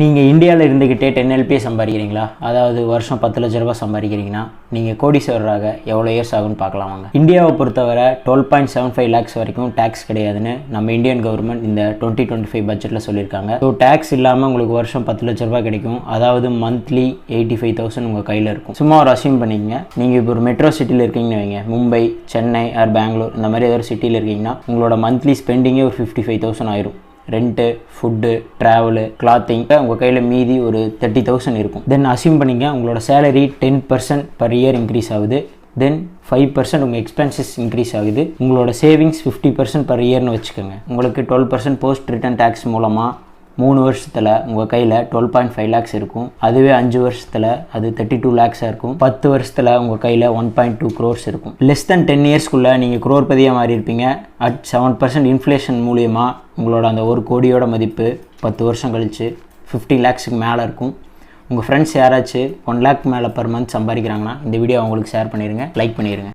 நீங்கள் இந்தியாவில் இருந்துக்கிட்டே 10 LPA சம்பாதிக்கிறீங்களா? அதாவது வருஷம் 10 லட்ச ரூபா சம்பாதிக்கிறீங்கன்னா நீங்கள் கோடீஸ்வரராக எவ்வளோ இயர்ஸ் ஆகுன்னு பார்க்கலாம் வாங்க. இந்தியாவை பொறுத்தவரை 12.75 lakhs வரைக்கும் டேக்ஸ் கிடையாதுன்னு நம்ம இந்தியன் கவர்மெண்ட் இந்த 2025 பட்ஜெட்டில் சொல்லியிருக்காங்க. ஸோ டேக்ஸ் இல்லாமல் உங்களுக்கு வருஷம் 10 லட்ச ரூபா கிடைக்கும். அதாவது மந்த்லி 85,000 உங்கள் கையில் இருக்கும். சும்மா ஒரு அசியூம் பண்ணிக்கங்க, நீங்கள் இப்போ ஒரு மெட்ரோ சிட்டியில் இருக்கீங்கன்னு வைங்க, மும்பை, சென்னை ஆர் பெங்களூர் இந்த மாதிரி ஏதாவது சிட்டியில் இருக்கீங்கன்னா உங்களோட மந்த்லி ஸ்பெண்டிங்கே ஒரு 55,000 ஆயிரும். ரெண்ட்டு, ஃபுட்டு, ட்ராவலு, கிளாத்திங் உங்கள் கையில் மீதி ஒரு 30,000 இருக்கும். தென் அசியூம் பண்ணிங்க உங்களோட சேலரி 10% பர் இயர் இன்க்ரீஸ் ஆகுது. தென் 5% உங்கள் எக்ஸ்பென்சஸ் இன்க்ரீஸ் ஆகுது. உங்களோட சேவிங்ஸ் 50% பர் இயர்னு வச்சுக்கோங்க. உங்களுக்கு 12% போஸ்ட் ரிட்டர்ன் டேக்ஸ் மூலமாக 3 வருஷத்தில் உங்கள் கையில் 12.5 lakhs இருக்கும். அதுவே 5 வருஷத்தில் அது 32 lakhs இருக்கும். 10 வருஷத்தில் உங்கள் கையில் 1.2 crores இருக்கும். லெஸ் தென் 10 இயர்ஸ்க்குள்ளே நீங்கள் குரோர்பதியாக மாறி இருப்பீங்க. அட் 7% இன்ஃப்ளேஷன் மூலியமாக உங்களோட அந்த 1 கோடியோட மதிப்பு 10 வருஷம் கழித்து 50 lakhsக்கு மேலே இருக்கும். உங்கள் ஃப்ரெண்ட்ஸ் யாராச்சும் 1 lakh மேலே பர் மந்த் சம்பாதிக்கிறாங்கன்னா இந்த வீடியோ அவங்களுக்கு ஷேர் பண்ணிடுங்க, லைக் பண்ணிடுங்க.